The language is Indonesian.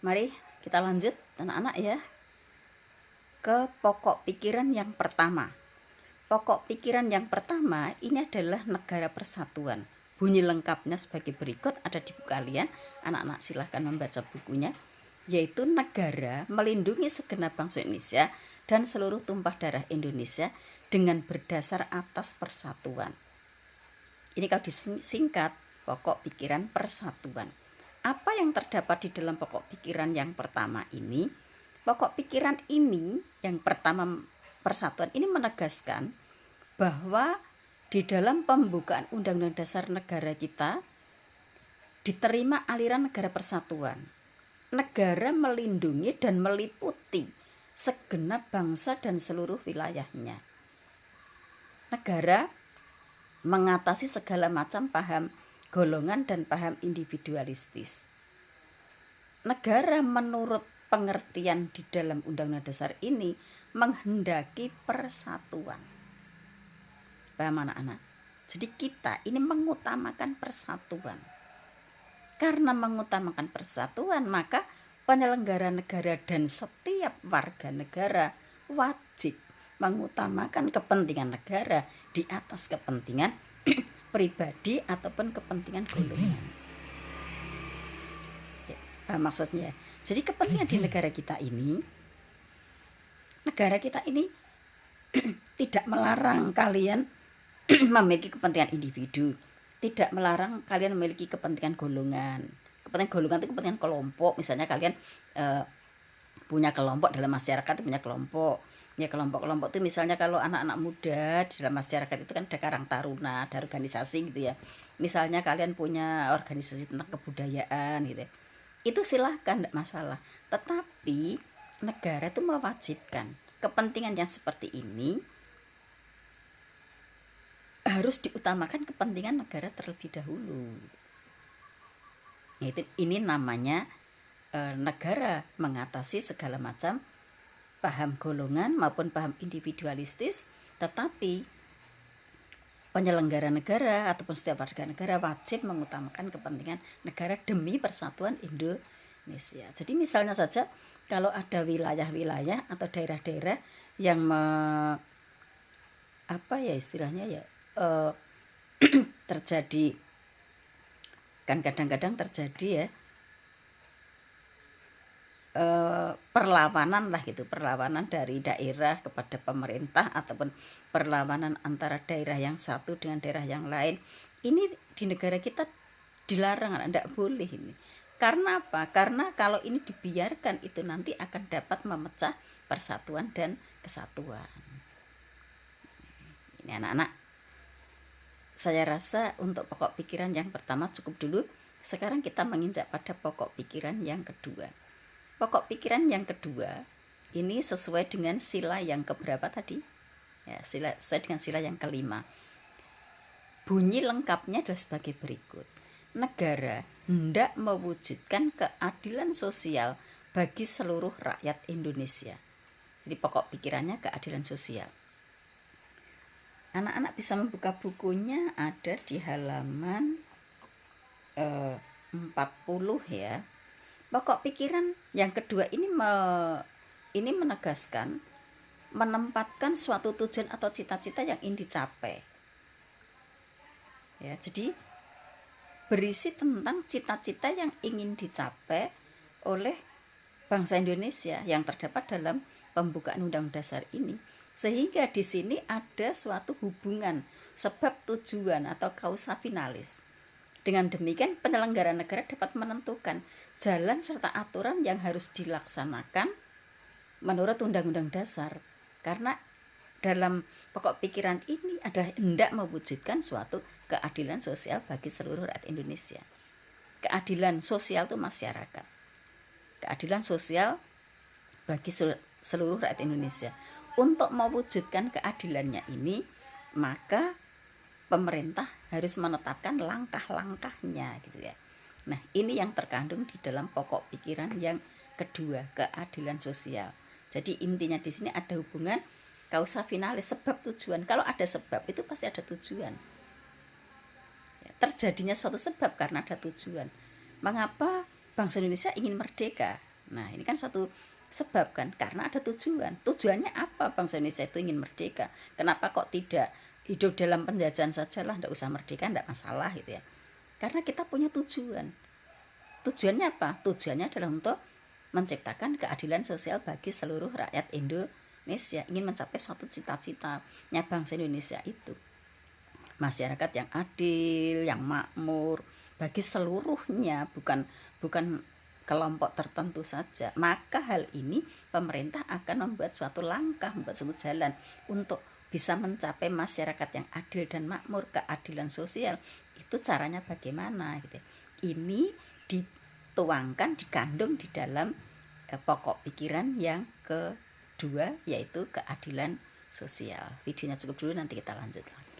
Mari kita lanjut anak-anak ya ke pokok pikiran yang pertama. Pokok pikiran yang pertama ini adalah negara persatuan. Bunyi lengkapnya sebagai berikut, ada di buku kalian. Anak-anak silahkan membaca bukunya, yaitu negara melindungi segenap bangsa Indonesia dan seluruh tumpah darah Indonesia dengan berdasar atas persatuan. Ini kalau disingkat pokok pikiran persatuan. Apa yang terdapat di dalam pokok pikiran yang pertama ini? Pokok pikiran ini yang pertama, persatuan ini menegaskan bahwa di dalam pembukaan Undang-Undang Dasar Negara kita diterima aliran negara persatuan. Negara melindungi dan meliputi segenap bangsa dan seluruh wilayahnya. Negara mengatasi segala macam paham golongan dan paham individualistis. Negara menurut pengertian di dalam Undang-Undang Dasar ini menghendaki persatuan. Paham anak-anak? Jadi kita ini mengutamakan persatuan. Karena mengutamakan persatuan, maka penyelenggara negara dan setiap warga negara wajib mengutamakan kepentingan negara di atas kepentingan pribadi ataupun kepentingan golongan. Ya, maksudnya, jadi kepentingan di negara kita ini tidak melarang kalian memiliki kepentingan individu, tidak melarang kalian memiliki kepentingan golongan. Kepentingan golongan itu kepentingan kelompok. Misalnya kalian punya kelompok dalam masyarakat, punya kelompok. Ya, kelompok-kelompok itu misalnya kalau anak-anak muda di dalam masyarakat itu kan ada Karang Taruna, ada organisasi gitu ya. Misalnya kalian punya organisasi tentang kebudayaan gitu ya. Itu silahkan, tidak masalah. Tetapi negara itu mewajibkan kepentingan yang seperti ini harus diutamakan kepentingan negara terlebih dahulu. Ini namanya negara mengatasi segala macam paham golongan maupun paham individualistis, tetapi penyelenggara negara ataupun setiap warga negara wajib mengutamakan kepentingan negara demi persatuan Indonesia. Jadi misalnya saja kalau ada wilayah-wilayah atau daerah-daerah yang terjadi, kan kadang-kadang terjadi ya perlawanan dari daerah kepada pemerintah ataupun perlawanan antara daerah yang satu dengan daerah yang lain. Ini di negara kita dilarang, tidak boleh ini. Karena apa? Karena kalau ini dibiarkan itu nanti akan dapat memecah persatuan dan kesatuan. Ini anak-anak, saya rasa untuk pokok pikiran yang pertama cukup dulu. Sekarang kita menginjak pada pokok pikiran yang kedua. Pokok pikiran yang kedua ini sesuai dengan sila yang keberapa tadi? Ya, sesuai dengan sila yang kelima. Bunyi lengkapnya adalah sebagai berikut. Negara hendak mewujudkan keadilan sosial bagi seluruh rakyat Indonesia. Jadi pokok pikirannya keadilan sosial. Anak-anak bisa membuka bukunya, ada di halaman 40 ya. Pokok pikiran yang kedua ini menegaskan, menempatkan suatu tujuan atau cita-cita yang ingin dicapai. Ya, jadi berisi tentang cita-cita yang ingin dicapai oleh bangsa Indonesia yang terdapat dalam pembukaan Undang-Undang Dasar ini. Sehingga di sini ada suatu hubungan sebab tujuan atau causa finalis. Dengan demikian penyelenggara negara dapat menentukan jalan serta aturan yang harus dilaksanakan menurut Undang-Undang Dasar. Karena dalam pokok pikiran ini adalah hendak mewujudkan suatu keadilan sosial bagi seluruh rakyat Indonesia. Keadilan sosial itu masyarakat. Keadilan sosial bagi seluruh rakyat Indonesia. Untuk mewujudkan keadilannya ini, maka pemerintah harus menetapkan langkah-langkahnya gitu ya. Nah, ini yang terkandung di dalam pokok pikiran yang kedua, keadilan sosial. Jadi intinya di sini ada hubungan causa finalis, sebab tujuan. Kalau ada sebab itu pasti ada tujuan. Ya, terjadinya suatu sebab karena ada tujuan. Mengapa bangsa Indonesia ingin merdeka? Nah, ini kan suatu sebab kan, karena ada tujuan. Tujuannya apa bangsa Indonesia itu ingin merdeka? Kenapa kok tidak hidup dalam penjajahan sajalah, tidak usah merdeka, tidak masalah gitu ya. Karena kita punya tujuan. Tujuannya apa? Tujuannya adalah untuk menciptakan keadilan sosial bagi seluruh rakyat Indonesia. Ingin mencapai suatu cita-citanya bangsa Indonesia itu. Masyarakat yang adil, yang makmur bagi seluruhnya, bukan kelompok tertentu saja. Maka hal ini pemerintah akan membuat suatu langkah, membuat suatu jalan untuk bisa mencapai masyarakat yang adil dan makmur, keadilan sosial. Itu caranya bagaimana gitu. Ini dituangkan, dikandung di dalam pokok pikiran yang kedua, yaitu keadilan sosial. Videonya cukup dulu, nanti kita lanjut lagi.